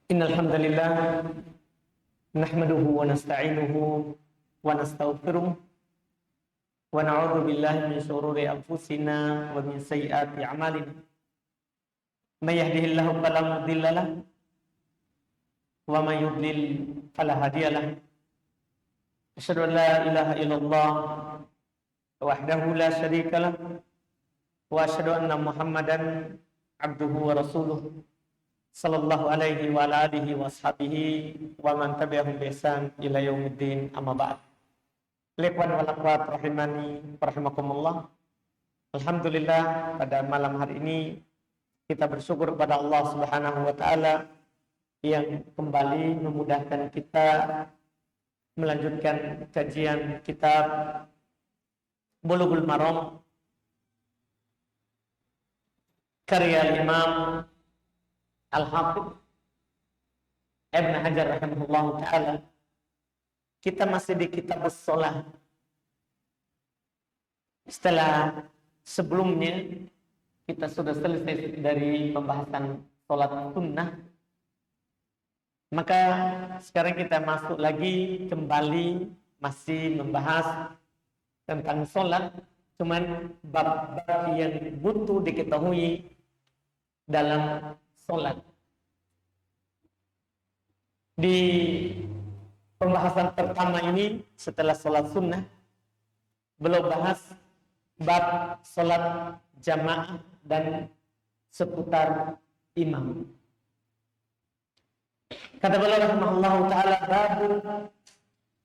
Innal hamdalillah nahmaduhu wa nasta'inuhu wa nastaghfiruh wa na'udzu billahi min shururi anfusina wa min sayyiati a'malina. May yahdihillahu fala mudilla lahu wa may yudlil fala hadiya lahu. Asyhadu an la ilaha illallah wahdahu la syarika lahu wa asyhadu anna Muhammadan abduhu wa rasuluh sallallahu alaihi wa ala alihi wa ashabihi wa man tabi'ahum bi ihsan ila yaumiddin, amma ba'd. Ikhwan wal akhwat rahimani rahimakumullah. Alhamdulillah, pada malam hari ini kita bersyukur kepada Allah Subhanahu wa taala yang kembali memudahkan kita melanjutkan kajian kitab Bulughul Maram karya Imam Al-Hafidh Ibn Hajar rahimahullah ta'ala. Kita masih di kitab as-shalah. Setelah sebelumnya kita sudah selesai dari pembahasan sholat sunnah, maka sekarang kita masuk lagi kembali masih membahas tentang sholat, cuman bab-bab yang butuh diketahui dalam sholat. Di pembahasan pertama ini setelah sholat sunnah, belum bahas bab sholat jamaah dan seputar imam. Kata beliau rahimahullah ta'ala, babu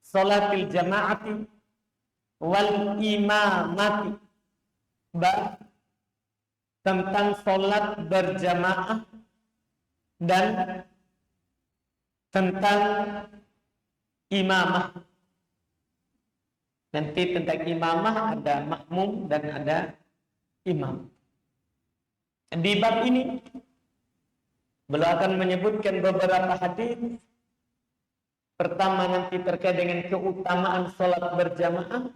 sholatil jama'ati wal imamati, bab tentang sholat berjamaah dan tentang imamah. Nanti tentang imamah ada makmum dan ada imam. Di bab ini beliau akan menyebutkan beberapa hadis. Pertama nanti terkait dengan keutamaan sholat berjamaah,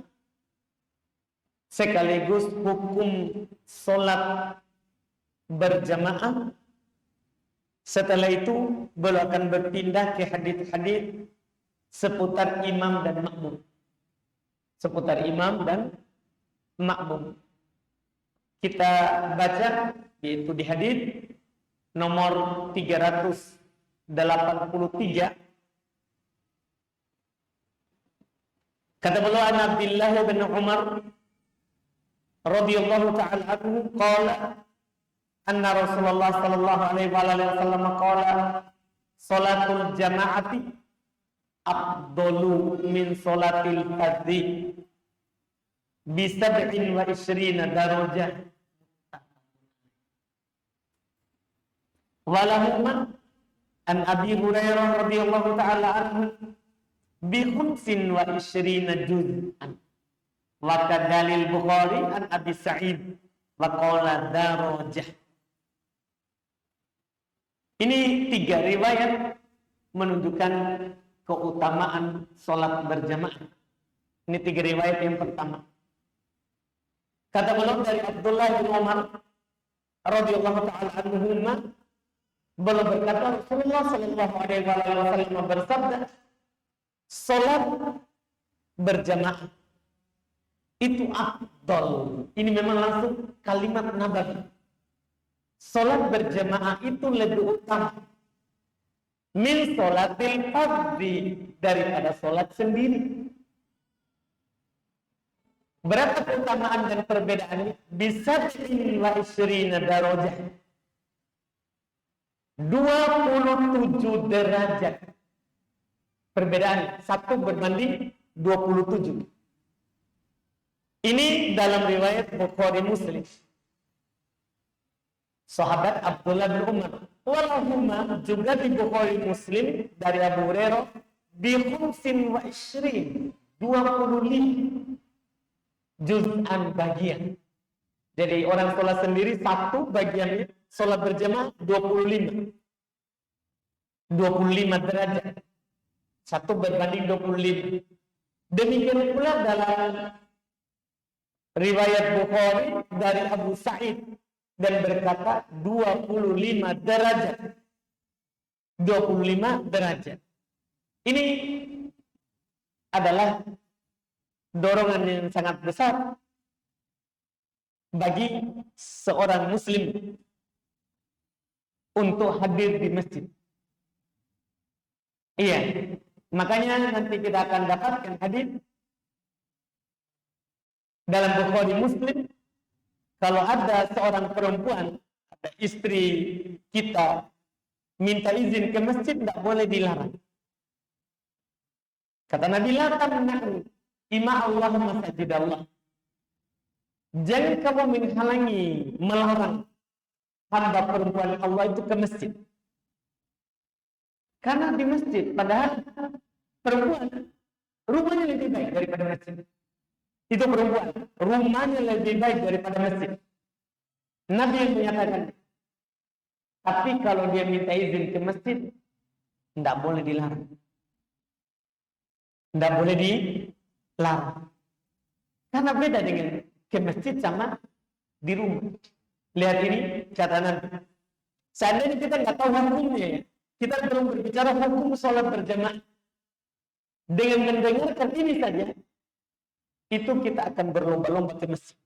sekaligus hukum sholat berjamaah. Setelah itu beliau akan berpindah ke hadis-hadis seputar imam dan makmum. Seputar imam dan makmum. Kita baca yaitu di hadis nomor 383. Kata beliau, an Abdullah bin Umar radhiyallahu ta'ala anhu qala anna Rasulullah sallallahu alaihi wasallam qala salatul jama'ati afdalu min salatil fardhi bi 27 darajah. Walahumma an Abi Hurairah radhiyallahu ta'ala anhu bi 25 juz'an. Wa kadalil Bukhari an Abi Sa'id wa qala darajah. Ini 3 riwayat menunjukkan keutamaan sholat berjamaah. Ini 3 riwayat yang pertama. Kata beliau dari Abdullah bin Umar radhiyallahu ta'ala anhuma, beliau berkata Rasulullah sallallahu alaihi wasallam bersabda, sholat berjamaah itu afdal. Ini memang langsung kalimat nabawi. Sholat berjamaah itu lebih utama min sholatil fardhi, daripada sholat sendiri. Berapa keutamaan dan perbedaannya? Bisa 25 darajah, 27 derajat perbedaan, 1 berbanding 27. Ini dalam riwayat Bukhari Muslim. Sahabat Abdullah bin Umar. Walahumma juga di Bukhari Muslim dari Abu Hurairah bi 25 juz'an bagian. Jadi orang sholat sendiri 1 bagiannya, sholat berjamaah 25 derajat, 1 berbanding 25. Demikian pula dalam riwayat Bukhari dari Abu Sa'id dan berkata 25 derajat. 25 derajat. Ini adalah dorongan yang sangat besar bagi seorang muslim untuk hadir di masjid. Iya, makanya nanti kita akan dapatkan hadis dalam Bukhari Muslim, kalau ada seorang perempuan, ada istri kita minta izin ke masjid, tidak boleh dilarang. Kata Nabi, la tamna'u ima Allah masjid Allah. Jangan kamu menghalangi, melarang hamba perempuan Allah itu ke masjid. Karena di masjid, padahal perempuan rumahnya lebih baik daripada masjid. Itu perempuan, rumahnya lebih baik daripada masjid. Nabi yang menyatakan. Tapi kalau dia minta izin ke masjid, tidak boleh dilarang. Tidak boleh dilarang. Karena beda dengan ke masjid sama di rumah. Lihat ini, kata Nabi. Seandainya kita nggak tahu hukumnya ya, kita belum berbicara hukum sholat berjamaah. Dengan mendengarkan ini saja, itu kita akan berlomba-lomba ke masjid.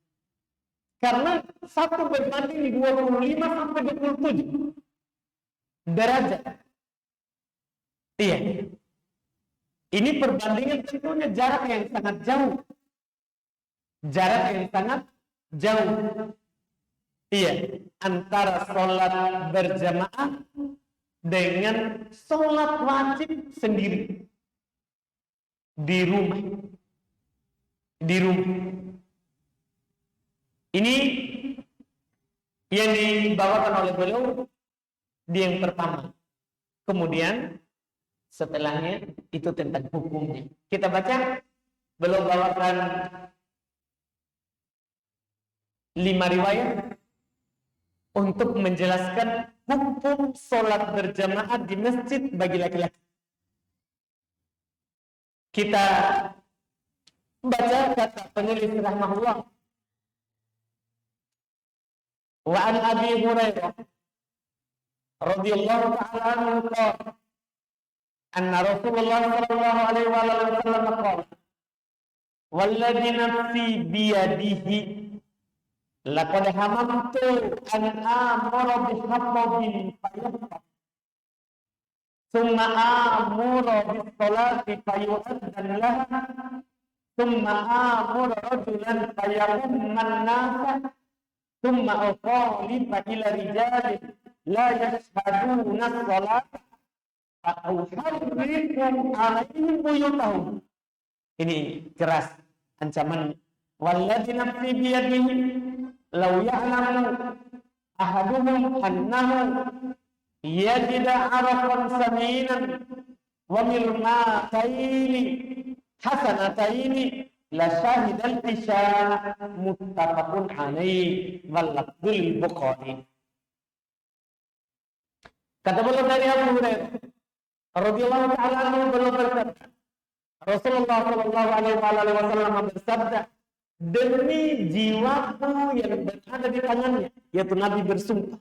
Karena satu berbanding 25 sampai 27 derajat. Iya. Ini perbandingan tentunya jarak yang sangat jauh. Jarak yang sangat jauh. Iya, antara sholat berjamaah dengan sholat wajib sendiri di rumah. Di rumah. Ini yang dibawakan oleh beliau di yang pertama. Kemudian setelahnya itu tentang hukumnya. Kita baca, beliau bawakan 5 riwayat untuk menjelaskan hukum sholat berjamaah di masjid bagi laki-laki. Kita baca kata penulis rahimahullah. Wa an Abi Hurairah radhiyallahu ta'ala anhu qala anna Rasulullah sallallahu alaihi wasallam qala walladzi nafsi biyadihi laqad hamamtu an amara bihaqqin fayabqa thumma amara bis-salati fayu'addan laha thumma amara rajulan fayaqumman nasa thumma uqalifa ila rijalin la yashhaduna as-salat fa uharriqu alaihim buyutahum. Ini keras ancaman. Walladzi nafsi biyadihi law ya'lamu ahaduhum annahu yajida araqan saminan wa mirmataini hasanataini la syahidal isya muttafaqun alaihi wal lafzul Bukhari. Kata beliau dari Abu Hurairah radhiyallahu ta'ala anhu, beliau berkata, Rasulullah sallallahu alaihi wasallam bersabda, demi jiwaku yang berada di tangannya, yaitu Nabi bersumpah.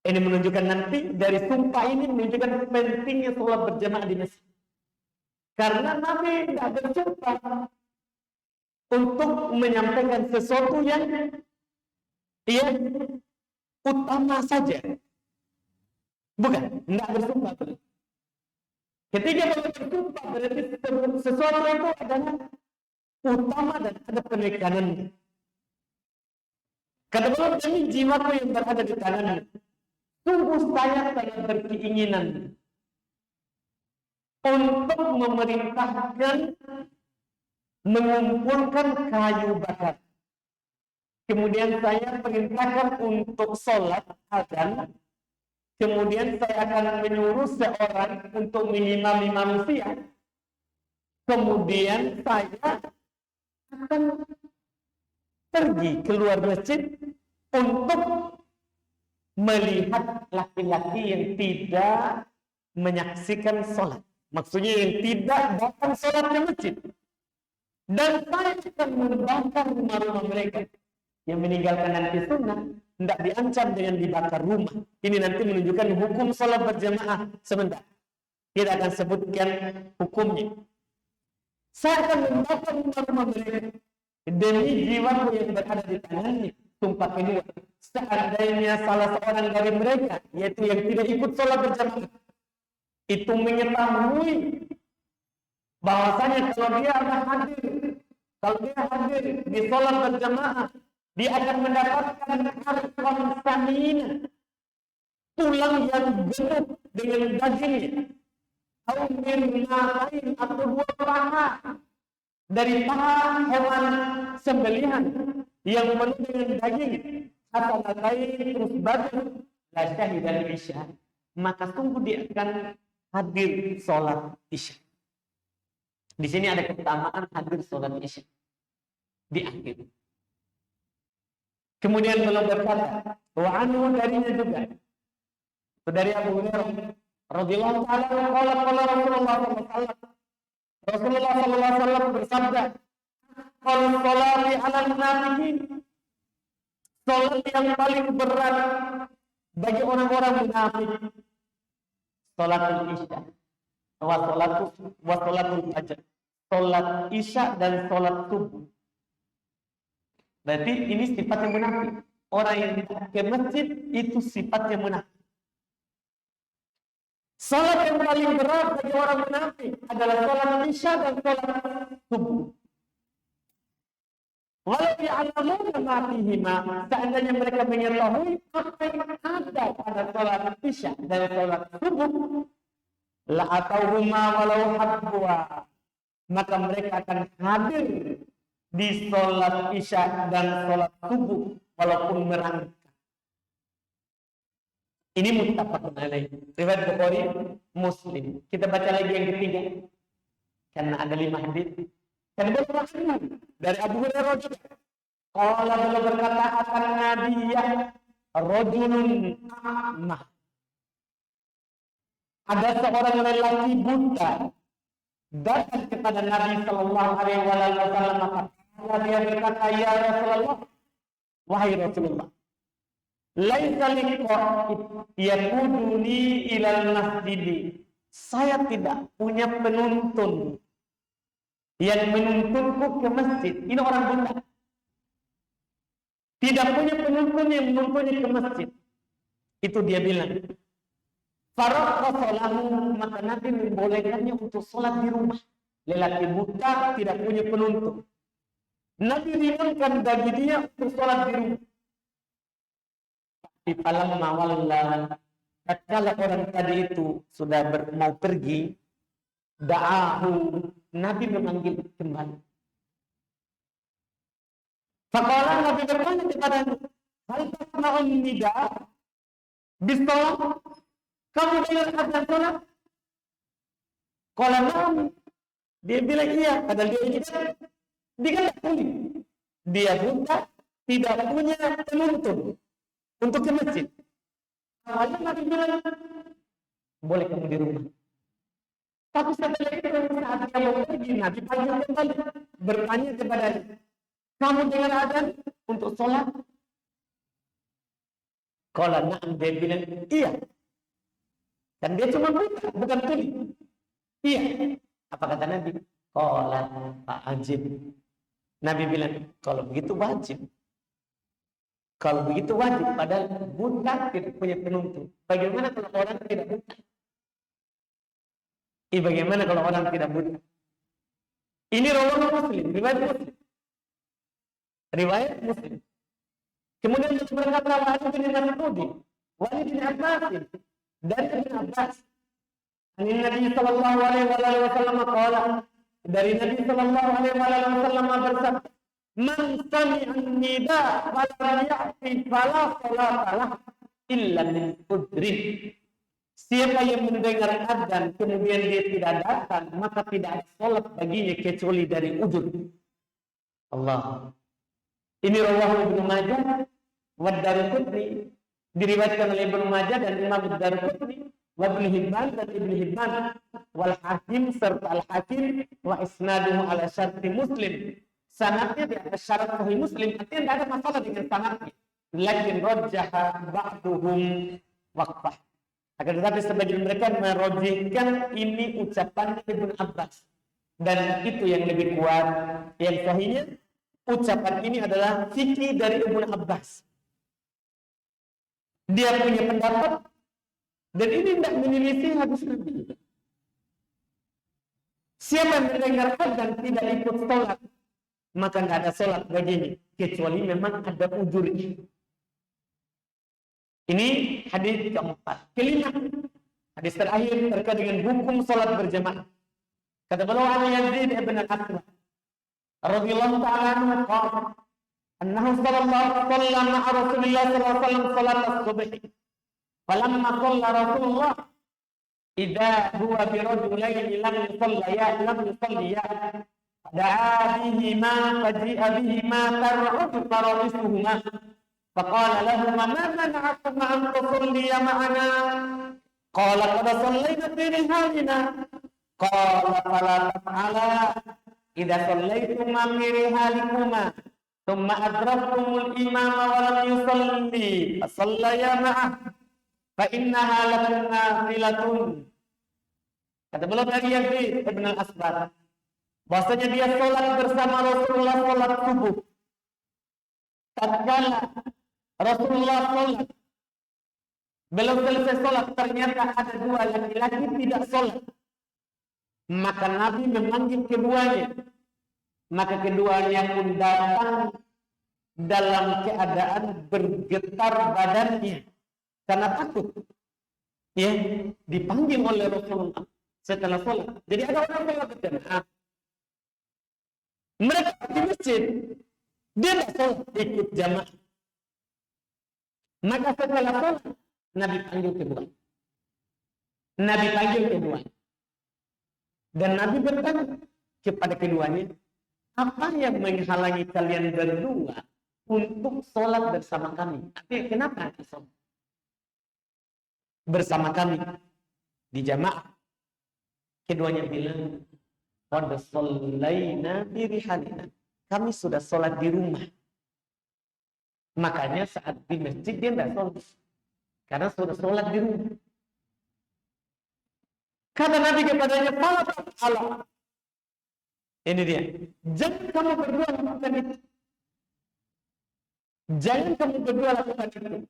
Ini menunjukkan nanti dari sumpah ini menunjukkan pentingnya sholat berjamaah di masjid. Karena Nabi tidak bersumpah untuk menyampaikan sesuatu yang utama saja. Bukan, tidak bersumpah. Ketika bersumpah berarti sesuatu itu adalah utama dan ada penekanannya. Kata beliau, demi jiwaku yang berada di tangannya, sungguh saya sangat berkeinginan untuk memerintahkan mengumpulkan kayu bakar. Kemudian saya perintahkan untuk sholat azan. Kemudian saya akan menyuruh seorang untuk mengimami manusia. Kemudian saya akan pergi keluar masjid untuk melihat laki-laki yang tidak menyaksikan sholat. Maksudnya yang tidak datang sholat di masjid. Dan saya akan membakar rumah-rumah mereka yang meninggalkan nanti sunnah. tidak diancam dengan dibakar rumah. Ini nanti menunjukkan hukum sholat berjamaah. Sebentar, kita akan sebutkan hukumnya. Saya akan membakar rumah-rumah mereka demi jiwaku yang berada di tangannya. Sumpah kedua, seandainya salah seorang dari mereka, yaitu yang tidak ikut sholat berjamaah, itu mengetahui bahwasanya kalau dia hadir di sholat berjamaah, dia akan mendapatkan harfan samina, tulang yang gemuk dengan dagingnya, atau mirnatain atau 2 paha dari paha hewan sembelihan yang penuh dengan daging, asalatain terus badan la syahidan isya, maka sungguh dia akan hadir sholat isya. Di sini ada keutamaan hadir sholat isya di akhir. Kemudian beliau berkata, wa anhu darinya juga, dari Abu Hurairah radhiyallahu ta'ala qala Rasulullah sallallahu alaihi wasallam bersabda, qul sholati 'alal munafiqin, salat yang paling berat bagi orang-orang munafik salatul isya wa salatul fajr, salat isya dan salat subuh. Berarti ini sifatnya munafik. Orang yang ke masjid itu sifatnya munafik. Salat yang paling berat bagi orang munafik adalah salat isya dan salat subuh. Walau ya'lamuna ma fihima, seandainya mereka mengetahui apa yang ada pada salat isya dan salat subuh, la atauhuma walau habwa, maka mereka akan hadir di sholat isya dan sholat subuh walaupun merangkak. Ini muttafaqun alaih, riwayat Bukhari, Muslim. Kita baca lagi yang ketiga, karena ada 5 hadis. Karena dari Abu Hurairah juga. Qala beliau berkata, akan nabiyah rajulun a'mah. Ada seorang lelaki buta datang kepada Nabi sallallahu alaihi wasallam. Dia berkata, ya Rasulullah, wahai Rasulullah, laisa liqa'id yakuduni ilal masjid. Saya tidak punya penuntun yang menuntunku ke masjid. Ini orang buta. Tidak punya penuntun yang menuntunnya ke masjid. Itu dia bilang. Faraqqa salahu, maka Nabi membolehkannya untuk sholat di rumah. Lelaki buta tidak punya penuntun. Nabi ringankan bagi dia untuk sholat di rumah. Di falamma walla, tatkala orang tadi itu sudah mau pergi, da'ahu, Nabi memanggil kembali. Faqala, Nabi bertanya kepadanya, hal tasma'un nida bis-shalah? Kamu dengar azan sholat? Qala na'am. Dia bilang iya, padahal dia ingin diketahui. Dia buta, tidak punya penuntun untuk ke masjid. Lalu Nabi bilang, boleh kamu di rumah. Tapi setelah itu saat dia mau pergi, Nabi panggil kembali, bertanya kepadanya, kamu dengar azan untuk sholat? Qala na'am, dia bilang iya. Dan dia cuma buta, bukan tuli. Iya. Apa kata Nabi? Qala fa'ajib. Nabi bilang, kalau begitu wajib. Kalau begitu wajib, padahal buta tidak punya penuntun. Bagaimana kalau orang tidak buta? Bagaimana kalau orang tidak buta? Ini riwayat Muslim, riwayat Muslim. Riwayat Muslim. Kemudian berkata Wa'ad bin Mas'ud, Wa'ad bin Abbas, dari Ibn Abbas. Dari Nabi sallallahu alaihi wasallam qala, dari Nabi sallallahu alaihi wasallam bersabda, man sami'a nida wa lam ya'ti fala salata lahu illa min udrin. Siapa yang mendengar adzan kemudian dia tidak datang, maka tidak ada salat baginya kecuali dari udzur. Allah. Ini rawahu Ibnu Majah wa Daruqutni, diriwayatkan oleh Ibnu Majah dan Imam Daruqutni, wa Ibnu Hibban dan Ibnu Hibban, wal Hakim serta Al Hakim, wa isnaduhu ala syarti Muslim. Sanadnya di atas syarat Sahih Muslim, artinya tidak ada masalah dengan sanadnya. lakin rajjaha ba'duhum waqfah. Akan tetapi sebagian mereka merojihkan ini ucapan Ibnu Abbas, dan itu yang lebih kuat. Yang sahihnya ucapan ini adalah fikih dari Ibnu Abbas. Dia punya pendapat, dan ini tidak menyelisih hadis Nabi. Siapa yang mendengar dan tidak ikut sholat, maka tidak ada sholat baginya, kecuali memang ada ujurnya. Ini hadis keempat. Kelima, hadis terakhir terkait dengan hukum sholat berjamaah. Kata beliau an Yazid ibn al-Aswad radhiyallahu ta'ala anhu qala annahu sallallahu alaihi wasallam ma'a Rasulillah sallallahu alaihi wasallam salat as-subh. Falamma shalla Rasulullah idza huwa bi rajulayn lam yusalliya da'a bihima faji'a bihima tar'ud fara'isuhuma faqala lahumma ma mana'akum an tusalliya ma'ana qala qad sallayna fi rihalina qala fala taf'ala idza sallaytuma fi rihalikuma thumma adraktumul imama wa lam yusalli fasallaya ma'ah fa innaha lakum nafilatun. Kata beliau dari Yazid ibn al-Aswad, bahwasanya dia sholat bersama Rasulullah sholat subuh. Tatkala Rasulullah sholat, belum selesai sholat, ternyata ada dua laki-laki tidak sholat. Maka Nabi memanggil keduanya. Maka keduanya pun datang dalam keadaan bergetar badannya karena takut. Ya, dipanggil oleh Rasulullah setelah sholat. Jadi ada orang sholat berjamaah. Mereka di masjid, dia tidak sholat ikut jamaah. Maka setelah sholat, Nabi panggil kedua. Dan Nabi bertanya kepada keduanya, apa yang menghalangi kalian berdua untuk sholat bersama kami? Artinya kenapa sholat bersama kami di jamaah? Keduanya bilang, qad shallaina bi rihalina. Kami sudah sholat di rumah. Makanya saat di masjid dia tidak sholat, karena sudah sholat di rumah. Kata Nabi kepadanya, Allah. Ini dia. Jangan kamu berdua lakukan itu.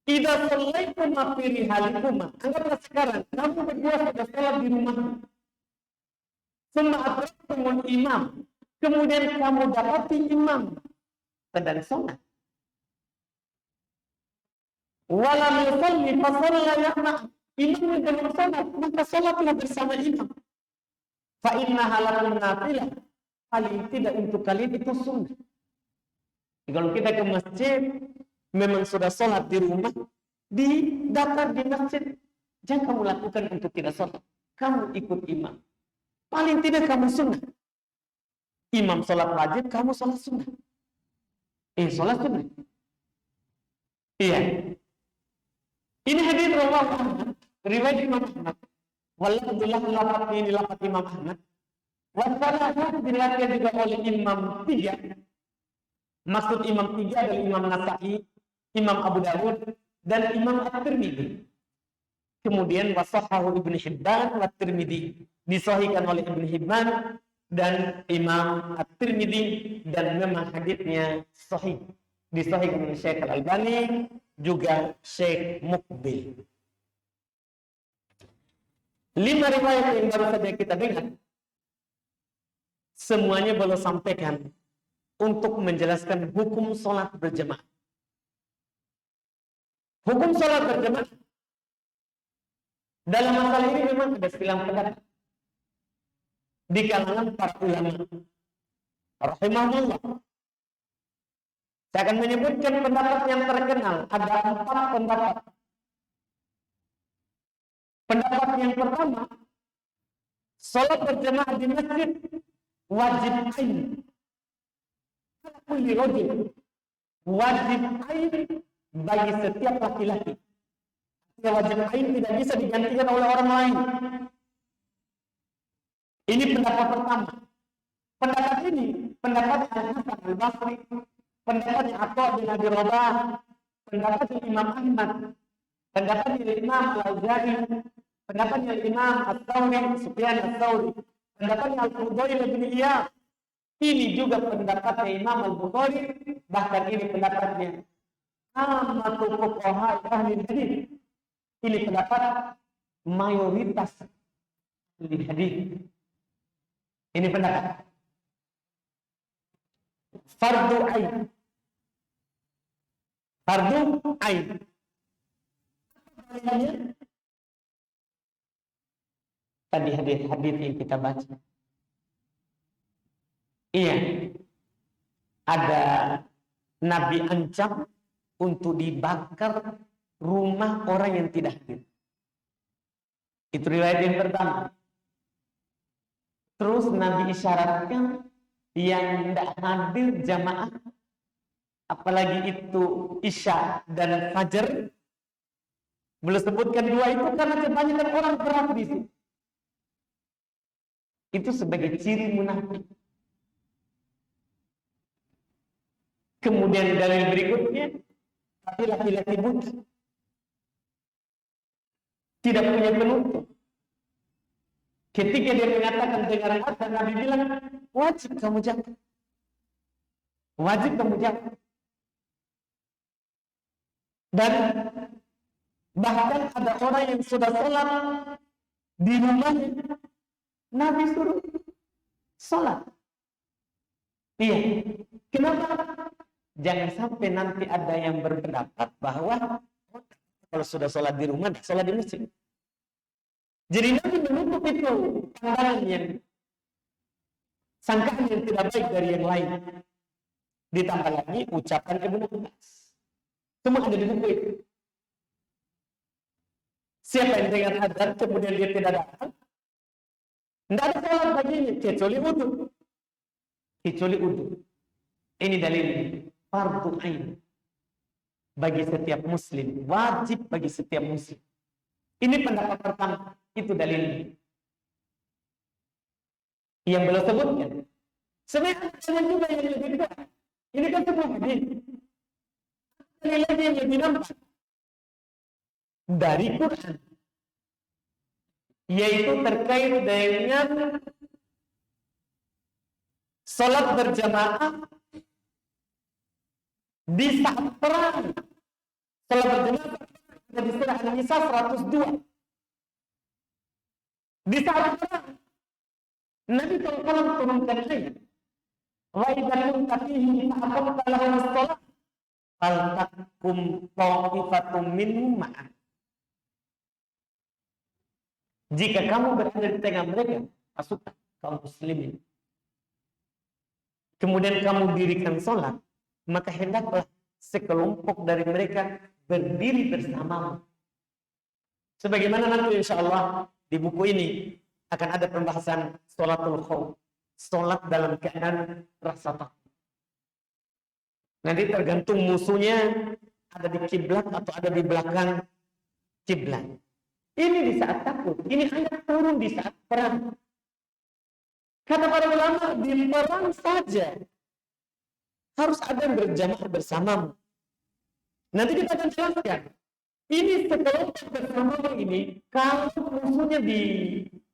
Idza shallaitum fi rihalikuma. Anggaplah sekarang kamu berdua sudah sholat di rumah. Summa adraktumul imam. Kemudian kamu dapati imam sedang sholat. Walam yusalli fa shallaya ma'ah. Imam sedang sholat, maka sholatlah bersama imam. Fa innaha lakum nafilah. Paling tidak untuk kalian itu sunnah. Kalau kita ke masjid, memang sudah sholat di rumah, datang di masjid, jangan kamu lakukan untuk tidak sholat. Kamu ikut imam. Paling tidak kamu sunnah. Imam sholat wajib, kamu sholat sunnah. Sholat sunnah. Iya. Ini hadis riwayat Ahmad, riwayat Imam Ahmad. Walhamdulillah lafaz ini lafaz Imam Ahmad. Wasalahah diriwayatkan juga oleh Imam 3. Maksud Imam 3 adalah Imam Nasa'i, Imam Abu Dawud, dan Imam At-Tirmidzi. Kemudian wasahhahu Ibnu Hibban wa At-Tirmidzi, disahihkan oleh Ibnu Hibban dan Imam At-Tirmidzi, dan memang hadisnya sahih. Disahihkan oleh Syekh Al-Albani juga Syekh Muqbil. 5 riwayat yang baru saja kita dengar, semuanya beliau sampaikan untuk menjelaskan hukum sholat berjamaah. Hukum sholat berjamaah dalam masalah ini memang ada silang pendapat di kalangan para ulama rahimahullah. Saya akan menyebutkan pendapat yang terkenal. Ada 4 pendapat. Pendapat yang pertama, sholat berjamaah di masjid wajib ain. Kulli rajul, wajib ain bagi setiap laki-laki. Wajib ain tidak bisa digantikan oleh orang lain. Ini pendapat pertama. Pendapat ini pendapat Al-Hasan Al-Basri, pendapatnya Atha bin Abi Rabah, pendapatnya Imam Ahmad, pendapatnya Imam Al-Auza'i, pendapatnya Imam Ats-Tsauri, Sufyan Ats-Tsauri, pendapatnya Al-Fudail bin Iyad. Ini juga pendapatnya Imam Al-Bukhari, bahkan ini pendapatnya Ahmadu fuqaha ahli hadis. Ini pendapat mayoritas ahli hadis. Ini pendapat fardu ain. Fardu ain. Tadi hadis-hadis yang kita baca. Iya. Ada Nabi ancam untuk dibakar rumah orang yang tidak hadir. Itu riwayat yang pertama. Terus Nabi isyaratkan yang tidak hadir jamaah, apalagi itu Isya dan Fajar, belum sebutkan dua itu karena kebanyakan orang berat di situ. Itu sebagai ciri munafik. Kemudian dalil berikutnya, tapi laki-laki buta, tidak punya penutup. Ketika dia mengatakan dengar azan, Nabi bilang, wajib kamu jaga. Wajib kamu jaga. Dan bahkan ada orang yang sudah sholat di rumahnya, Nabi suruh sholat. Iya. Kenapa? Jangan sampai nanti ada yang berpendapat bahwa kalau sudah sholat di rumah, sholat di masjid. Jadi Nabi menutup itu pandangan yang sangkaan yang tidak baik dari yang lain. Ditambah lagi ucapan Ibnu Abbas. Semua ada di buku itu. Siapa yang dengar adzan kemudian dia tidak datang, tidak ada sholat baginya kecuali wudu. Kecuali wudu. Ini dalil fardu ain bagi setiap muslim, wajib bagi setiap muslim. Ini pendapat pertama, itu dalilnya. Yang belum sebutkan. Sebenarnya juga yang lebih kuat. Ini kan semua hadis. Ini lagi yang lebih nampak dari Quran, yaitu terkait dengan sholat berjamaah di saat perang. Sholat berjamaah ada di surah An-Nisa 102. Di saat perang, Nabi SAW turunkan ayat, wa idza kunta fihim fa'aqamta lahum as-shalah faltakum ta'ifatum minhum ma'ak. Jika kamu berada di tengah mereka, pasukan kaum muslimin, kemudian kamu dirikan sholat, maka hendaklah sekelompok dari mereka berdiri bersamamu. Sebagaimana nanti insya Allah di buku ini akan ada pembahasan sholatul khauf, sholat dalam keadaan rasa takut. Nanti tergantung musuhnya ada di kiblat atau ada di belakang kiblat. Ini di saat takut. Ini ayat turun di saat perang. Kata para ulama, di perang saja harus ada yang berjamaah bersamamu. Nanti kita akan jelaskan. Ini sekelompok bersamamu ini, kalau musuhnya di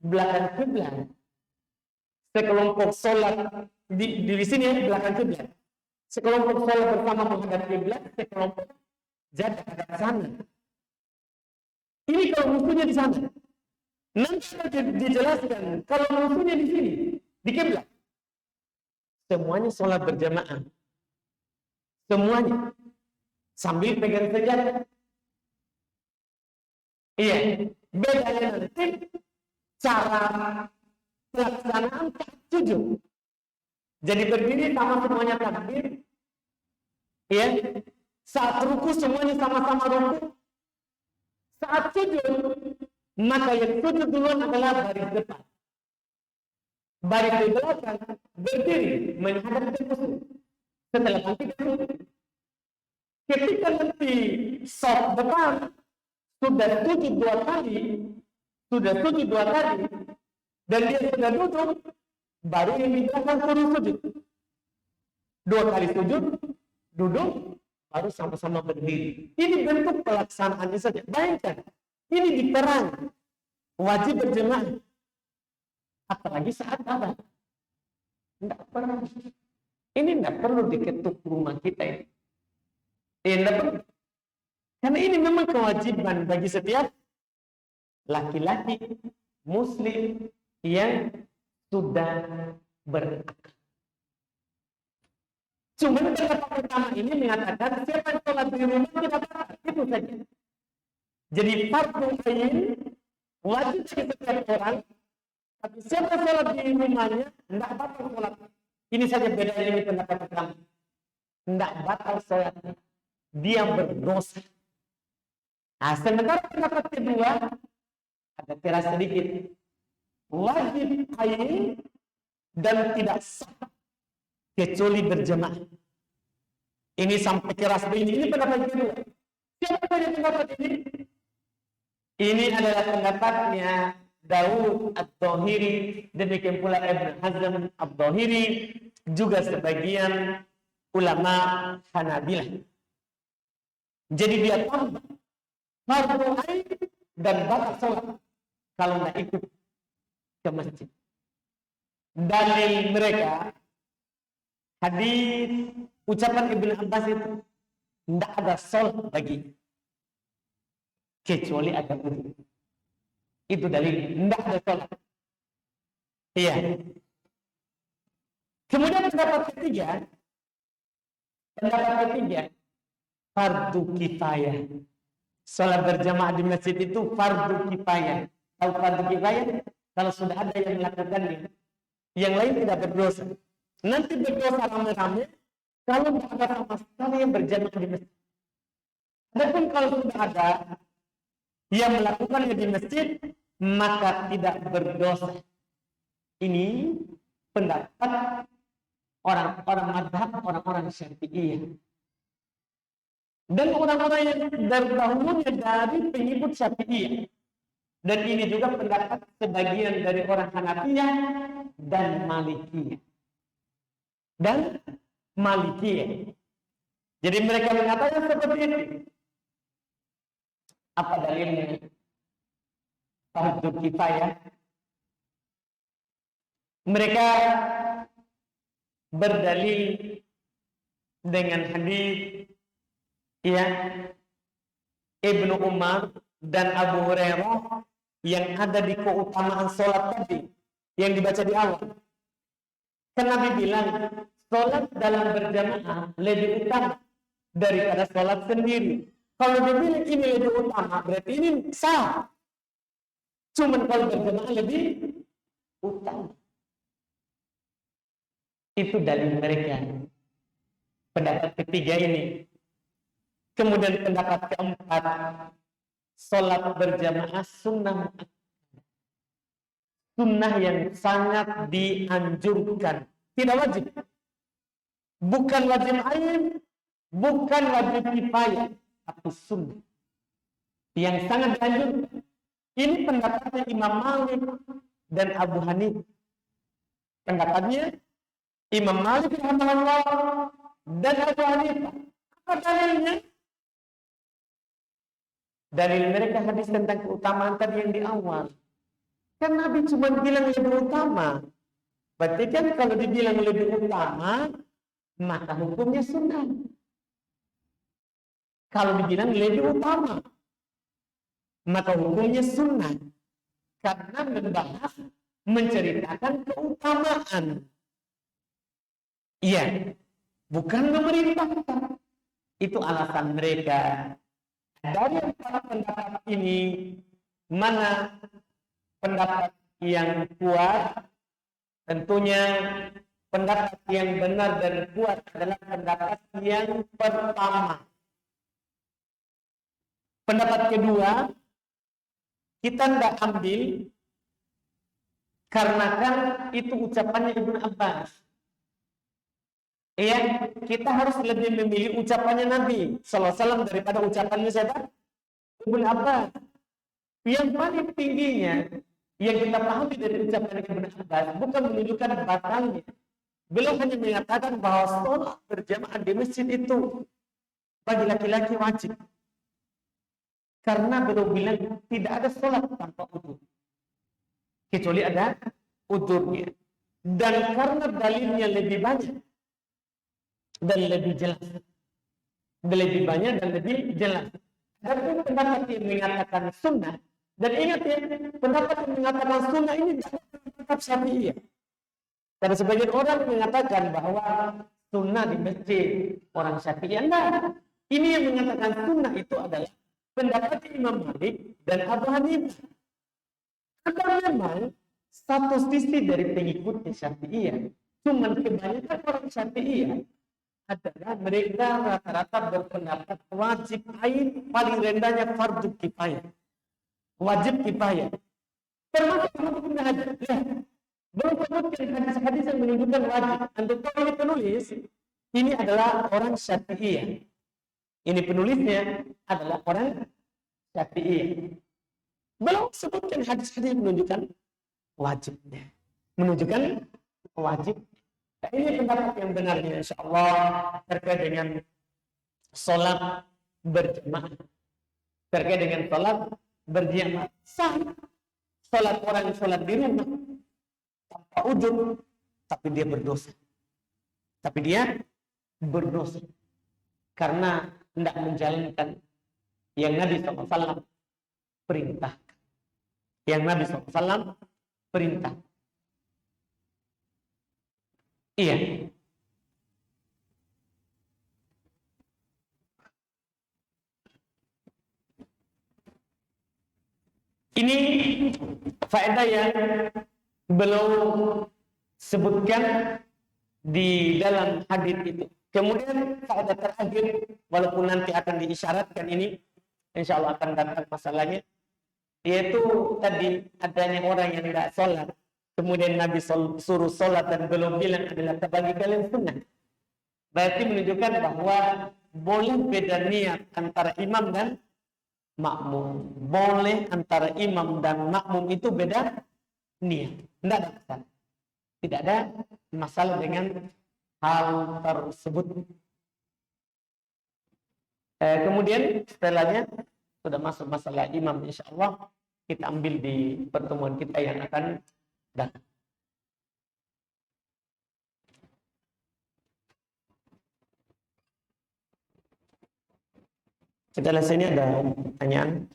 belakang kiblat, sekelompok sholat di sini ya, belakang kiblat. Sekelompok sholat bersama menghadap kiblat, sekelompok jaga ke sana. Ini kalau musuhnya di sana. Nanti akan dijelaskan kalau musuhnya di sini, di kiblat. Semuanya sholat berjamaah. Semuanya sambil pegang senjata. Iya, bedanya nanti cara pelaksanaan sujud. Jadi berdiri sama semuanya takbir. Iya, saat ruku semuanya sama-sama ruku. Saat sujud, maka yang sujud duluan adalah baris depan. Baris di belakang berdiri menghadap ke musuh. Setelah nanti sujud. Ketika nanti saf depan sudah sujud dua kali, dan dia sudah duduk, baru yang di belakang turun sujud. 2 kali sujud, duduk, baru sama-sama berdiri. Ini bentuk pelaksanaannya saja. Bayangkan, ini di perang, wajib berjemaah. Apalagi saat apa? Tidak perlu. Ini tidak perlu diketuk rumah kita ini. Tidak perlu. Karena ini memang kewajiban bagi setiap laki-laki muslim yang sudah berakal. Cuma pendapat pertama ini mengatakan siapa yang sholat di rumah tidak apa-apa, itu saja. Jadi fardu ain wajib bagi setiap orang, tapi siapa sholat di rumahnya tidak batal sholat. Ini saja bedanya ini pendapat pertama. Tidak batal sholatnya, dia berdosa. Nah, sementara pendapat kedua ada keras sedikit, wajib ain dan tidak sah kecuali berjemaah. Ini sampai keras begini. Ini pendapat kedua. Siapa yang pendapat ini? Ini adalah pendapatnya Daud Ad-Dhahiri, demikian pula Ibn Hazm Ad-Dhahiri, juga sebagian ulama Hanabilah. Jadi dia tambah fardu ain dan batal sholat kalau tidak ikut ke masjid. Dalil mereka hadis ucapan Ibnu Abbas itu tidak ada sholat bagi kecuali ada wudhu. Itu dalil, tidak ada sholat. Iya. Kemudian pendapat ketiga, fardu kifayah. Sholat berjamaah di masjid itu fardu kifayah. Tahu fardu kifayah? Kalau sudah ada yang melakukannya, yang lain tidak berdosa. Nanti berdosa rame-rame kalau tidak ada sama sekali yang berjamaah di masjid. Adapun kalau sudah ada yang melakukannya di masjid, maka tidak berdosa. Ini pendapat orang-orang madhab, orang-orang Syafi'iyah. Dan orang-orang yang terdahulunya dari pengikut Syafi'iyah. Dan ini juga pendapat sebagian dari orang Hanafiyah dan Malikiyah. Jadi mereka mengatakan seperti ini. Apa dalilnya? Fardu kifayah. Mereka berdalil dengan hadis Ibnu Umar dan Abu Hurairah yang ada di keutamaan sholat tadi yang dibaca di awal. Karena Nabi bilang sholat dalam berjamaah lebih utama daripada sholat sendiri. Kalau dibilang ini lebih utama, berarti ini sah. Cuman kalau berjamaah lebih utama. Itu dalil mereka. Pendapat ketiga ini. Kemudian pendapat keempat, sholat berjamaah sunnah. Sunnah yang sangat dianjurkan. Tidak wajib. Bukan wajib ain, bukan wajib kifayah, tapi sunnah. Yang sangat dianjurkan. Ini pendapatnya Imam Malik dan Abu Hanifah. Pendapatnya Imam Malik rahimahullah dan Abu Hanifah. Apa dalilnya? Dalil mereka hadis tentang keutamaan tadi yang di awal. Kan Nabi cuma bilang lebih utama. Berarti kan kalau dibilang lebih utama, maka hukumnya sunnah. Kalau dibilang lebih utama, maka hukumnya sunnah. Karena membahas, menceritakan keutamaan. Iya, bukan memerintahkan. Itu alasan mereka. Dari empat pendapat ini, mana pendapat yang kuat? Tentunya pendapat yang benar dan kuat adalah pendapat yang pertama. Pendapat kedua, kita tidak ambil karena kan itu ucapannya Ibnu Abbas. Iya, kita harus lebih memilih ucapannya Nabi sallallahu alaihi wasallam daripada ucapannya siapa? Ibnu Abbas. Yang paling tingginya yang kita pahami dari ucapan Ibnu Abbas bukan menunjukkan batalnya, Beliau hanya mengatakan bahwa sholat berjamaah di masjid itu bagi laki-laki wajib. Karena beliau bilang tidak ada sholat tanpa udzur. Kecuali ada udzurnya. Dan karena dalilnya lebih banyak dan lebih jelas. Lebih banyak dan lebih jelas. Dan pendapat yang mengatakan sunnah, dan ingat ya, pendapat yang mengatakan sunnah ini tetap Syafi'iyah. Karena sebagian orang mengatakan bahwa sunnah di masjid orang Syafi'iyah. Nah, ini yang mengatakan sunnah itu adalah pendapat Imam Malik dan Abu Hanifah. Karena memang satu sisi dari pengikutnya Syafi'iyah, cuman kebanyakan orang Syafi'iyah adalah mereka rata-rata berpendapat wajib ain paling rendahnya fardu kifayah. Wajib kifayah. Termasuk hukumnya haji. Belum sebutkan hadis-hadis yang menunjukkan wajib. Untuk ini penulis, ini adalah orang Syafi'iyah. Ini penulisnya adalah orang Syafi'iyah. Belum sebutkan hadis-hadis yang menunjukkan wajibnya. Menunjukkan wajib. Nah, ini pendapat yang benarnya insyaallah terkait dengan sholat berjamaah. Terkait dengan sholat berjamaah. Sah. Sholat orang sholat di rumah tanpa udzur, tapi dia berdosa. Tapi dia berdosa karena tidak menjalankan yang Nabi SAW perintahkan. Yang Nabi SAW perintah. Iya. Ini faedah yang belum sebutkan di dalam hadis itu. Kemudian faedah terakhir, walaupun nanti akan diisyaratkan ini, insya Allah akan datang masalahnya, yaitu tadi adanya orang yang tidak sholat, kemudian Nabi suruh sholat dan belum bilang adalah bagi kalian sunnah. Berarti menunjukkan bahwa boleh beda niat antara imam dan makmum. Boleh antara imam dan makmum itu beda niat. Tidak ada masalah. Tidak ada masalah dengan hal tersebut. Kemudian setelahnya sudah masuk masalah imam, insya Allah kita ambil di pertemuan kita yang akan datang. Setelah sini ada pertanyaan.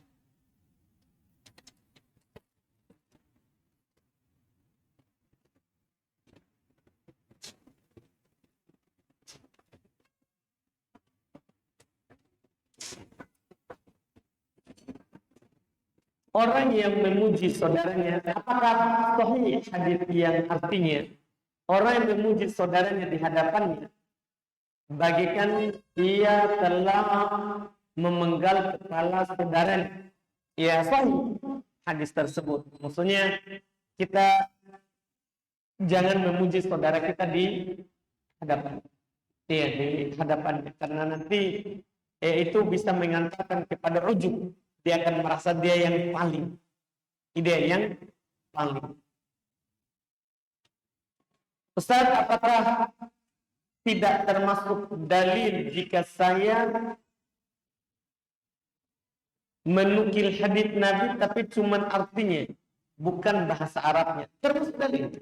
Orang yang memuji saudaranya, apakah sahih hadis yang artinya orang yang memuji saudaranya di hadapannya bagikan ia telah memenggal kepala saudaranya? Ya, sahih hadis tersebut. Maksudnya kita jangan memuji saudara kita di hadapan. Iya, di hadapannya, karena nanti itu bisa mengantarkan kepada ujub. Dia akan merasa dia yang paling. Dia yang paling. Ustaz, apakah tidak termasuk dalil jika saya menukil hadits Nabi tapi cuma artinya, bukan bahasa Arabnya? Termasuk dalil.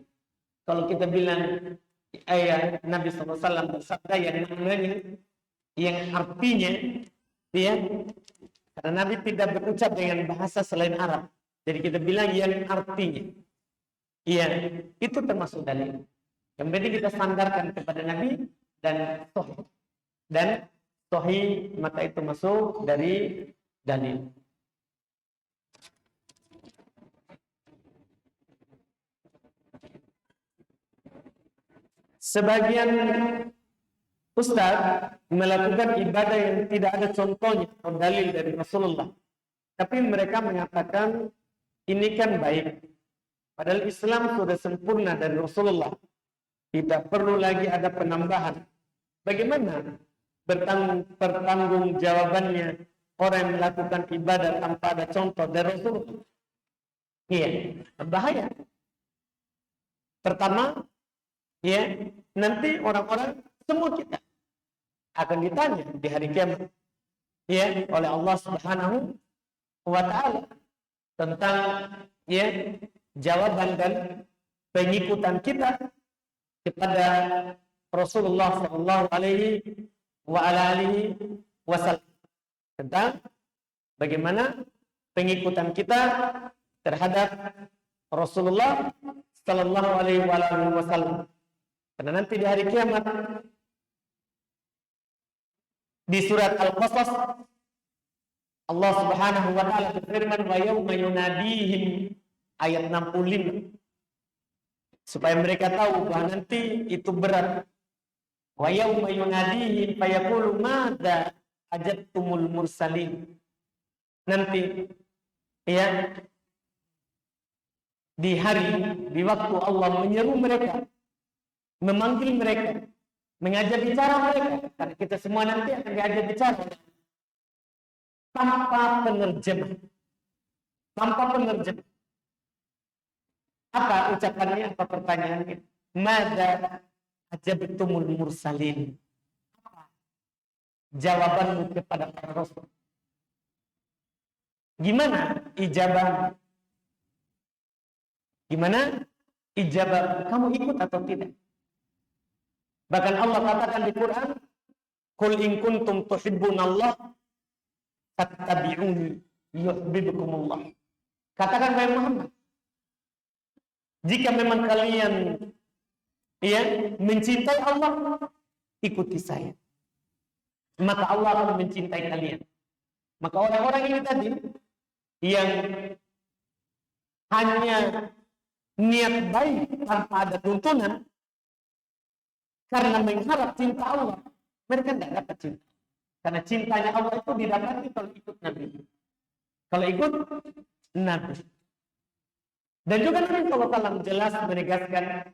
Kalau kita bilang ayat Nabi SAW bersabda yang maknanya, yang artinya, ya, karena Nabi tidak berucap dengan bahasa selain Arab. Jadi kita bilang yang artinya. Iya, itu termasuk dalil. Yang penting kita sandarkan kepada Nabi dan sahih. Dan sahih maka itu masuk dari dalil. Sebagian ustaz melakukan ibadah yang tidak ada contohnya atau dalil dari Rasulullah, tapi mereka mengatakan ini kan baik, padahal Islam sudah sempurna dari Rasulullah, tidak perlu lagi ada penambahan. Bagaimana bertanggung jawabannya orang yang melakukan ibadah tanpa ada contoh dari Rasulullah? Iya, bahaya. Pertama, ya, nanti orang-orang semua kita akan ditanya di hari kiamat ya oleh Allah Subhanahu wa taala tentang ya jawaban dan pengikutan kita kepada Rasulullah sallallahu alaihi wasallam tentang bagaimana pengikutan kita terhadap Rasulullah sallallahu alaihi wasallam. Karena nanti di hari kiamat di surat Al-Qasas Allah Subhanahu wa taala berfirman wa yauma yunadihim ayat 65 supaya mereka tahu bahwa nanti itu berat. Wa yauma yunadihim fayaqulu madza ajabtumul mursalin. Nanti ya di waktu Allah menyeru mereka, memanggil mereka, mengajak bicara mereka, karena kita semua nanti akan diajak bicara tanpa penerjemah. Apa ucapannya, apa pertanyaannya? Madza ajabtumul mursalin. Apa jawabanmu kepada para rasul? Gimana ijabah? Kamu ikut atau tidak? Bahkan Allah katakan di Quran, "Qul in kuntum tuhibbunallah fattabi'uni yuhibbukumullah." Katakan wahai Muhammad, jika memang kalian mencintai Allah, ikuti saya. Maka Allah akan mencintai kalian. Maka orang-orang ini tadi yang hanya niat baik tanpa ada tuntunan karena mengharap cinta Allah, mereka tidak dapat cinta. Karena cintanya Allah itu didapati kalau ikut Nabi. Kalau ikut Nabi. Dan juga Nabi SAW jelas menegaskan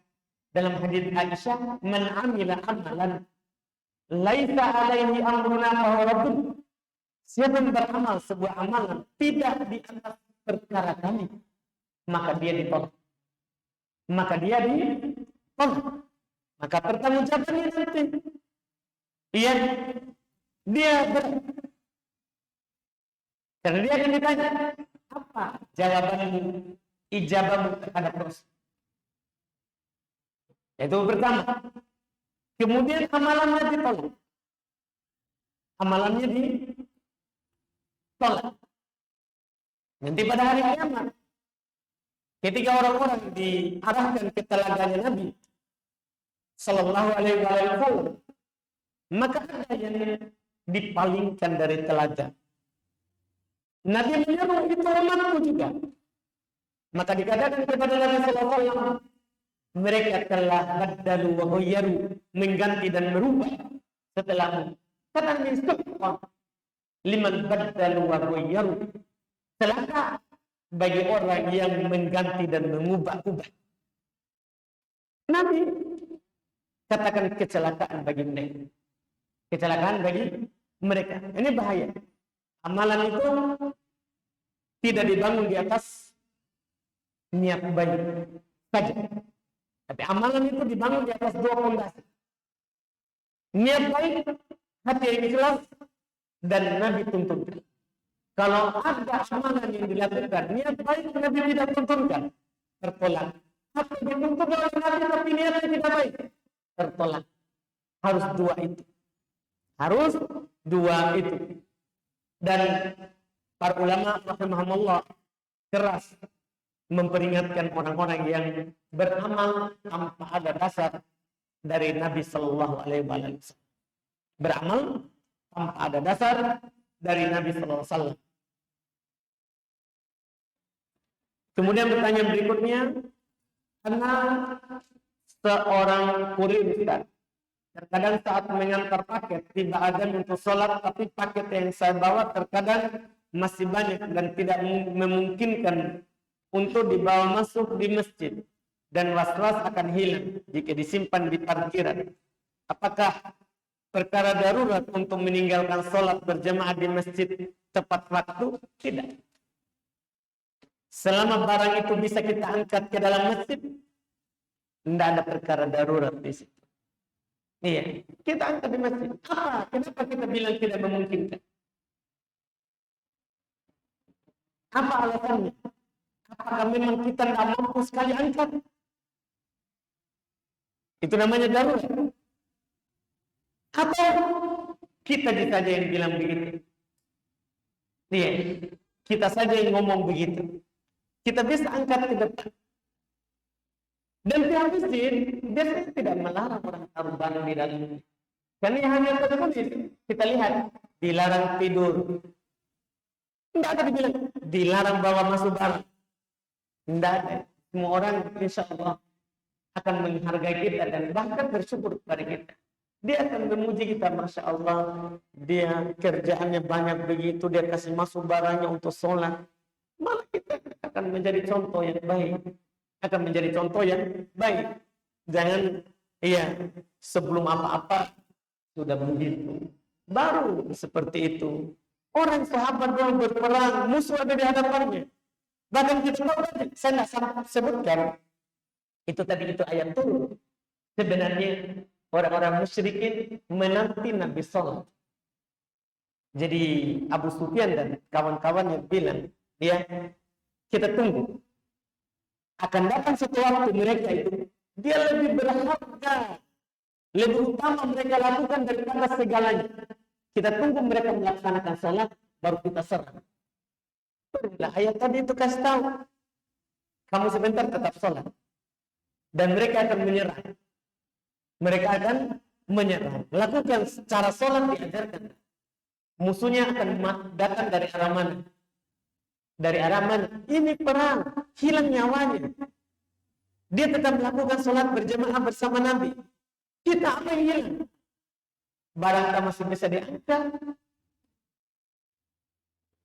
dalam hadis Aisyah, "Man amila amalan laisa alaihi amruna fahuwa raddun." Siapa yang beramal sebuah amalan tidak di atas perkara kami, maka dia ditolak. Maka pertanggungjawabannya nanti dia karena dia akan ditanya, apa jawabanmu, ijabahmu terhadap Rasul? Itu pertama. Kemudian amalannya ditolak. Nanti pada hari kiamat, ketika orang-orang diarahkan ke telaganya Nabi Sallallahu Alaihi Wasallam, maka ada yang dipalingkan dari telaga. Nabi menyeru, itu umatku juga. Maka dikatakan kepada Nabi Sallallahu Alaihi Wasallam, mereka telah baddalu wa ghayyaru, mengganti dan merubah setelahmu. Kata Nabi Sallallahu liman baddalu wa ghayyaru, celaka bagi orang yang mengganti dan mengubah-ubah. Nabi katakan kecelakaan bagi mereka. Kecelakaan bagi mereka. Ini bahaya. Amalan itu tidak dibangun di atas niat baik saja. Tapi amalan itu dibangun di atas dua fondasi. Niat baik, hati yang ikhlas, dan Nabi tuntunkan. Kalau ada amalan yang dilakukan, niat baik Nabi tidak tuntunkan, tertolak. Apa dituntut oleh Nabi tapi niatnya tidak baik, tertolak. Harus dua itu. Dan para ulama rahimahumullah keras memperingatkan orang-orang yang beramal tanpa ada dasar dari Nabi Sallallahu Alaihi Wasallam. Beramal tanpa ada dasar dari Nabi Sallallahu Alaihi Wasallam. Kemudian pertanyaan berikutnya, karena seorang kurir terkadang saat mengantar paket tidak ada untuk sholat, tapi paket yang saya bawa terkadang masih banyak dan tidak memungkinkan untuk dibawa masuk di masjid, dan was-was akan hilang jika disimpan di parkiran. Apakah perkara darurat untuk meninggalkan sholat berjamaah di masjid tepat waktu? Tidak. Selama barang itu bisa kita angkat ke dalam masjid, tidak ada perkara darurat di situ. Iya, kita angkat di masjid. Apa? Kenapa kita bilang tidak memungkinkan? Apa alasannya? Apakah memang kita tidak mampu sekali angkat? Itu namanya darurat. Atau kita saja yang bilang begitu? Iya, kita saja yang ngomong begitu. Kita bisa angkat ke depan. Dan pihak masjid biasanya tidak melarang orang taruh barang di dalamnya. Karena yang hanya tertulis, kita lihat, dilarang tidur. Tidak ada dibilang, dilarang bawa masuk barang. Tidak ada. Semua orang insya Allah akan menghargai kita dan bahkan bersyukur kepada kita. Dia akan memuji kita, Masya Allah. Dia kerjaannya banyak begitu, dia kasih masuk barangnya untuk sholat. Malah kita akan menjadi contoh yang baik. Akan menjadi contoh yang baik. Jangan, iya, sebelum apa-apa sudah begitu. Baru seperti itu. Orang sahabat yang berperang, musuh ada di hadapannya. Bahkan kita tahu, saya tidak sebutkan, itu tadi itu ayat turun. Sebenarnya orang-orang musyrikin menanti Nabi sholat. Jadi Abu Sufyan dan kawan-kawannya bilang, ya, kita tunggu. Akan datang satu waktu mereka itu, dia lebih berharga, lebih utama mereka lakukan daripada segalanya. Kita tunggu mereka melaksanakan sholat, baru kita serang. Lah, ayat tadi itu kasih tahu, kamu sebentar tetap sholat. Dan mereka akan menyerah. Mereka akan menyerah. Lakukan cara sholat diajarkan. Musuhnya akan datang dari arah mana? Dari arah mana? Ini perang, hilang nyawanya. Dia tetap melakukan sholat berjamaah bersama Nabi. Kita apa yang hilang? Barang kita masih bisa diangkat.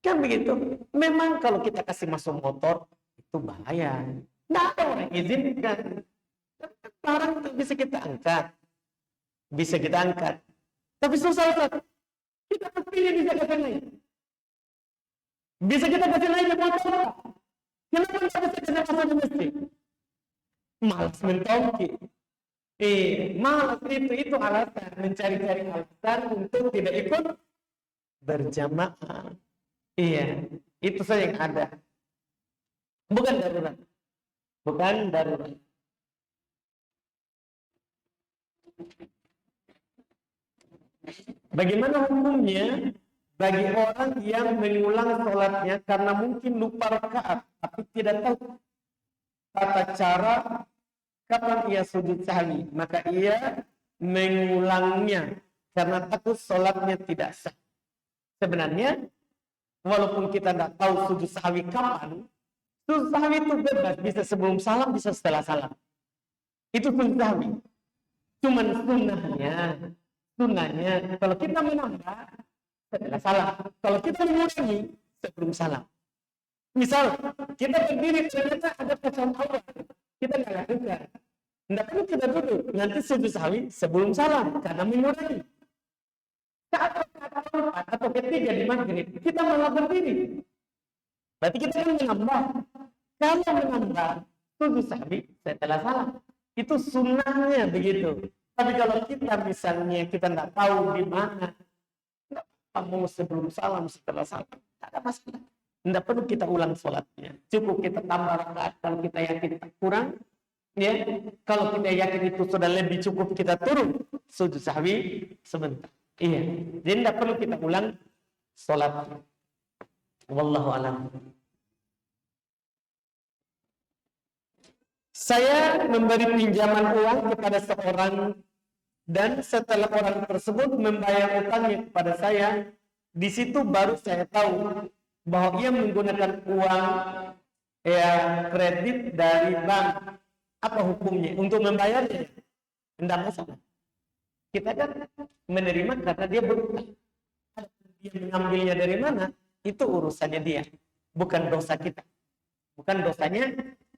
Kan begitu. Memang kalau kita kasih masuk motor, itu bahaya. Nah, ada orang izinkan. Barang itu bisa kita angkat. Bisa kita angkat. Tapi susah. Kita terpilih bisa kasih naik. Bisa kita kasih naik di motor. Kenapa kita bisa kasih masuk di masjid? Malas mentongki. Malas itu alasan. Mencari-cari alasan untuk tidak ikut berjamaah. Iya, itu saja yang ada. Bukan darurat. Bukan darurat. Bagaimana hukumnya bagi orang yang mengulang sholatnya karena mungkin lupa rakaat, tapi tidak tahu tata cara kapan ia sujud sahwi, maka ia mengulangnya karena takut sholatnya tidak sah. Sebenarnya, walaupun kita tidak tahu sujud sahwi kapan, sujud sahwi itu bebas, bisa sebelum salam, bisa setelah salam. Itu sujud sahwi. Cuman sunnahnya, kalau kita menambah setelah salam, kalau kita mengurangi sebelum salam. Misal, kita berdiri ternyata ada kacang awal, kita nggak lakukan. Tidak perlu kita duduk, nanti sujud sahwi sebelum salam, karena mengurangi. Atau ketiga di maghrib, kita malah berdiri. Berarti kita kan menambah. Kalau menambah sujud sahwi setelah salam, itu sunnahnya begitu. Tapi kalau kita misalnya kita tidak tahu di mana, mau sebelum salam, setelah salam, tidak ada masalah. Tidak perlu kita ulang sholatnya. Cukup kita tambah rakaat kalau kita yakin kurang. Ya, kalau kita yakin itu sudah lebih cukup, kita turun sujud sahwi sebentar. Iya, jadi tidak perlu kita ulang sholat. Wallahu a'lam. Saya memberi pinjaman uang kepada seorang dan setelah orang tersebut membayar utangnya kepada saya, di situ baru saya tahu bahwa ia menggunakan uang kredit dari bank. Apa hukumnya untuk membayarnya? Tidak masalah. Kita kan menerima karena dia berutang. Dia mengambilnya dari mana? Itu urusannya dia, bukan dosa kita. Bukan dosanya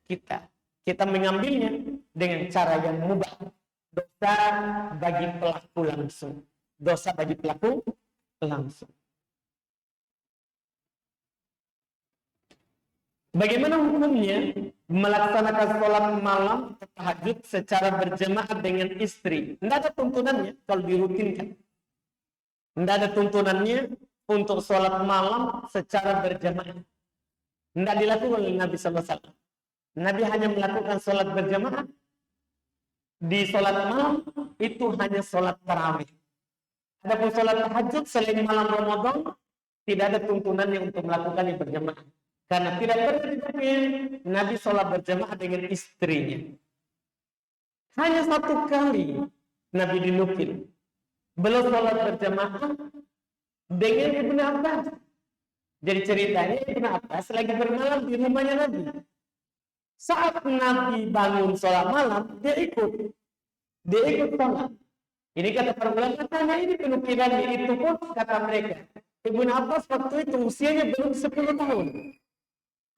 kita. Kita mengambilnya dengan cara yang mubah. Dosa bagi pelaku langsung. Dosa bagi pelaku langsung. Bagaimana hukumnya melaksanakan sholat malam tahajud secara berjamaah dengan istri. Tidak ada tuntunannya kalau dirutinkan. Tidak ada tuntunannya untuk sholat malam secara berjamaah. Tidak dilakukan oleh Nabi SAW. Nabi hanya melakukan sholat berjamaah. Di sholat malam itu hanya sholat tarawih. Adapun sholat tahajud selain malam Ramadan, tidak ada tuntunannya untuk melakukannya berjamaah. Karena tidak pernah dinukil Nabi sholat berjamaah dengan istrinya. Hanya satu kali Nabi dinukil. Beliau sholat berjamaah dengan Ibnu Abbas. Jadi ceritanya Ibnu Abbas lagi bermalam di rumahnya Nabi. Saat Nabi bangun sholat malam, dia ikut sholat. Ini kata para ulama, katanya ini penukilan itu pun kata mereka. Ibnu Abbas waktu itu usianya belum 10 tahun.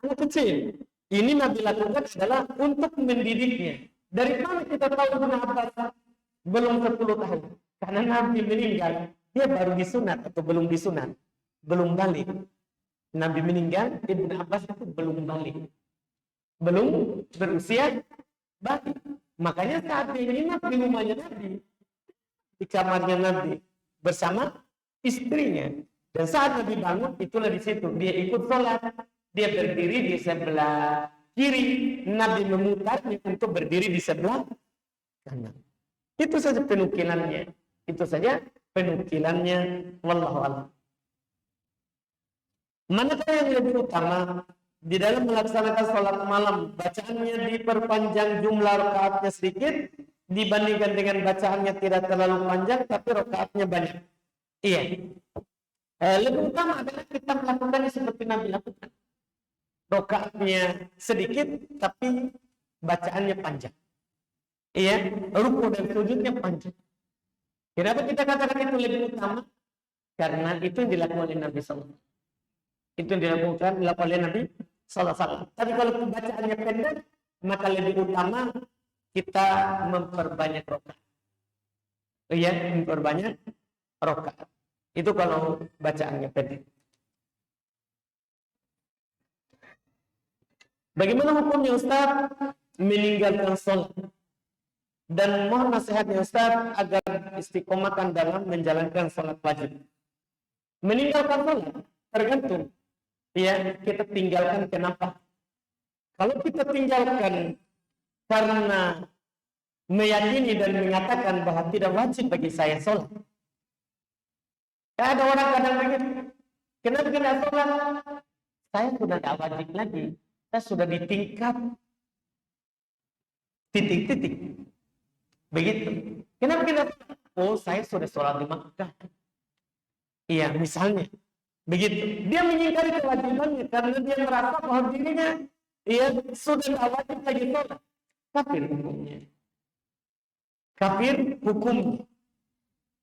Anak kecil. Ini Nabi lakukan adalah untuk mendidiknya. Dari mana kita tahu Ibnu Abbas belum 10 tahun? Karena Nabi meninggal, dia baru disunat atau belum disunat, belum balik. Nabi meninggal, Ibnu Abbas itu belum balik, belum berusia balik. Makanya saat dia nginap di rumahnya Nabi, di kamarnya Nabi bersama istrinya. Dan saat Nabi bangun, itulah di situ dia ikut sholat. Dia berdiri di sebelah kiri, Nabi memutarnya untuk berdiri di sebelah kanan. Itu saja penukilannya. Itu saja penukilannya. Wallahu a'lam. Manakah yang lebih utama di dalam melaksanakan sholat malam? Bacaannya diperpanjang, jumlah rakaatnya sedikit dibandingkan dengan bacaannya tidak terlalu panjang tapi rakaatnya banyak. Iya. Lebih utama adalah kita melakukannya seperti Nabi lakukan. Rakaatnya sedikit tapi bacaannya panjang. Iya, ruku dan sujudnya panjang. Kenapa kita katakan itu lebih utama? Karena itu yang dilakukan oleh Nabi SAW. Itu yang dilakukan oleh Nabi SAW. Tapi kalau bacaannya pendek, maka lebih utama kita memperbanyak rakaat. Iya, memperbanyak rakaat. Itu kalau bacaannya pendek. Bagaimana hukumnya Ustaz meninggalkan sholat? Dan mohon nasihatnya Ustaz agar istiqomahkan dalam menjalankan sholat wajib. Meninggalkan sholat tergantung. Ya, kita tinggalkan kenapa? Kalau kita tinggalkan karena meyakini dan mengatakan bahwa tidak wajib bagi saya sholat. Ada orang kadang begitu. Kenapa tidak sholat? Saya sudah tidak wajib lagi. Saya sudah di tingkat titik-titik. Begitu. Kenapa kita? Oh, saya sudah sholat di Makkah. Iya, misalnya. Begitu. Dia menyingkari kewajibannya karena dia merasa bahwa dirinya sudah tidak wajib lagi sholat. Kafir hukumnya. Kafir hukumnya.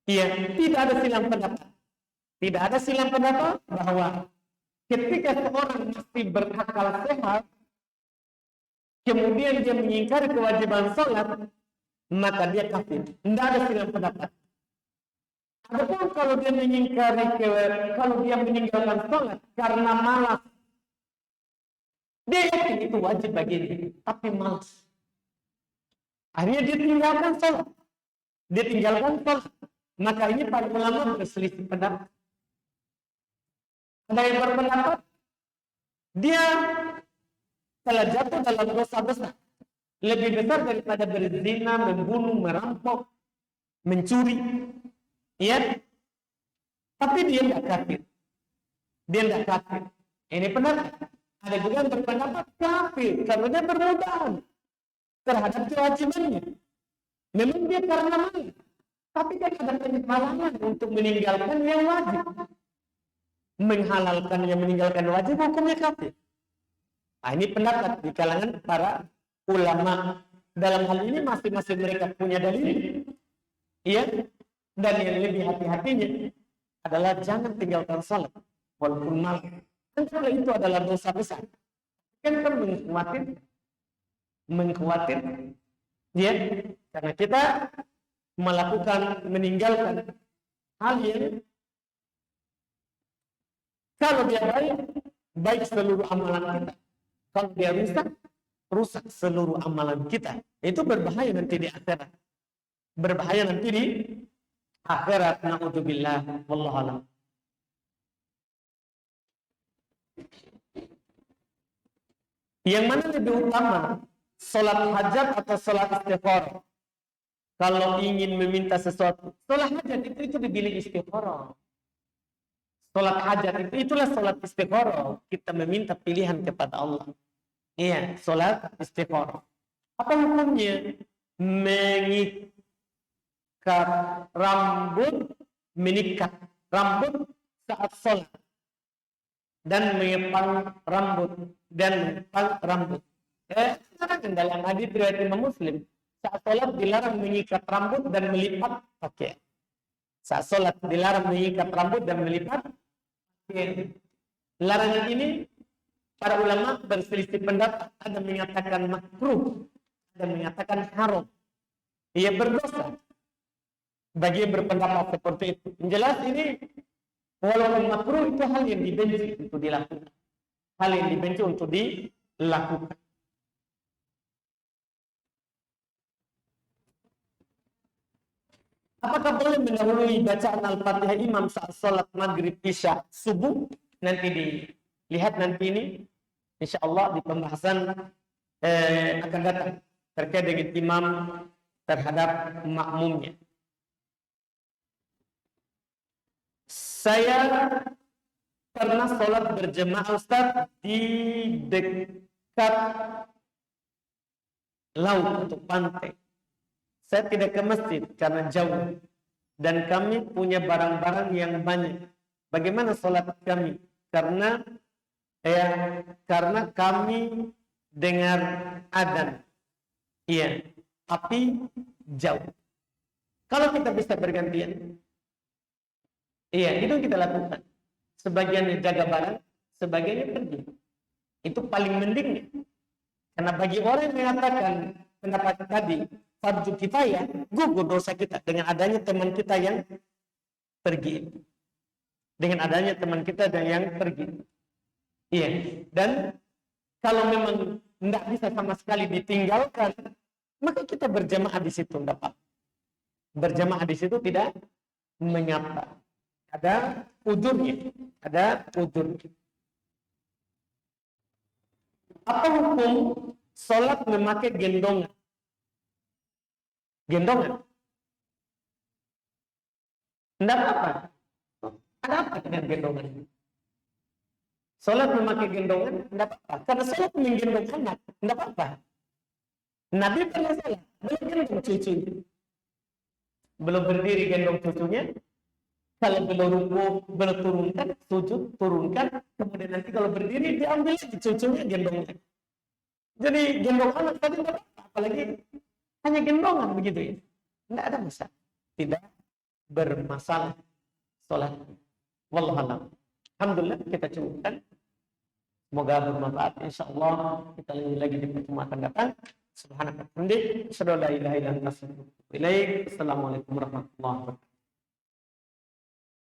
Iya, tidak ada silang pendapat. Tidak ada silang pendapat bahwa ketika seorang masih berakal sehat, kemudian dia mengingkari kewajiban sholat, maka dia kafir. Tidak ada silang pendapat. Adapun kalau dia mengingkari, kalau dia meninggalkan sholat karena malas, dia yakin itu wajib bagi dia, tapi malas. Akhirnya dia tinggalkan sholat. Dia tinggalkan sholat. Maka ini para ulama berselisih pendapat. Ada yang berpendapat dia telah jatuh dalam dosa besar, lebih besar daripada berzina, membunuh, merampok, mencuri. Ya, tapi dia tidak kafir. Dia tidak kafir. Ini pendapat. Ada juga yang berpendapat kafir karena dia bermudahan terhadap kewajibannya. Memang dia karena malu, tapi dia ada penyimpangan untuk meninggalkan yang wajib. Menghalalkan yang meninggalkan wajib hukumnya kafir. Nah, ini pendapat di kalangan para ulama. Dalam hal ini masing-masing mereka punya dalil. Iya. Dan yang lebih hati-hatinya adalah jangan tinggalkan salat walaupun malam. Dan kalau itu adalah dosa besar, kan mengkhawatir, ya, karena kita meninggalkan hal yang kalau dia baik seluruh amalan kita. Kalau dia rusak, rusak seluruh amalan kita. Itu berbahaya nanti di akhirat. Berbahaya nanti di akhirat. Na'udzubillah. Wallahu a'lam. Yang mana lebih utama? Salat hajat atau salat istikharah? Kalau ingin meminta sesuatu, salat hajat itu dibilang istikharah. Salat hajat itulah salat istikharah. Kita meminta pilihan kepada Allah. Iya, salat istikharah. Apa hukumnya? Mengikat rambut, menikat rambut saat salat. Dan mengepang rambut. Dalam hadis riwayat Imam Muslim, saat sholat dilarang mengikat rambut dan melipat pakaian. Saat sholat dilarang mengikat rambut dan melipat pakaian. Larangan ini para ulama berselisih pendapat. Ada mengatakan makruh, ada mengatakan haram. Ia berdosa bagi yang berpendapat seperti itu. Yang jelas ini walaupun makruh itu hal yang dibenci untuk dilakukan. Hal yang dibenci untuk dilakukan. Apakah boleh mendahului bacaan Al-Fatihah imam saat sholat maghrib, isya, subuh? Nanti dilihat nanti ini. Insya Allah di pembahasan akan datang terkait dengan imam terhadap makmumnya. Saya pernah sholat berjemaah Ustaz di dekat laut atau pantai. Saya tidak ke masjid karena jauh dan kami punya barang-barang yang banyak. Bagaimana sholat kami? Karena kami dengar adzan. Iya, tapi jauh. Kalau kita bisa bergantian, iya, itu kita lakukan. Sebagiannya jaga barang, sebagiannya pergi. Itu paling mending. Karena bagi orang yang mengatakan pendapat tadi, fardu kifayah, gugur dosa kita dengan adanya teman kita yang pergi. Dengan adanya teman kita yang pergi. Iya. Dan kalau memang tidak bisa sama sekali ditinggalkan, maka kita berjamaah di situ, tidak apa. Berjamaah di situ tidak mengapa. Ada udurnya. Ada udurnya. Apa hukum sholat memakai gendongan? Gendongan? Tidak apa. Ada apa dengan gendongan? Sholat memakai gendongan? Tidak apa. Karena sholat menggendong anak. Tidak apa. Nabi pernah sholat. Belum gendong cucunya. Belum berdiri gendong cucunya. Kalau belum rukuk, belum turunkan, sujud, turunkan. Kemudian nanti kalau berdiri, diambil lagi cucunya gendongnya. Jadi gendong anak tadi tidak apa. Apalagi hanya gendongan begitu ya. Tidak ada masalah. Tidak bermasalah sholat. Wallahualam. Alhamdulillah kita cukupkan. Semoga bermanfaat. InsyaAllah kita lagi di pertemuan akan datang. Subhanallah. Assalamualaikum warahmatullahi wabarakatuh.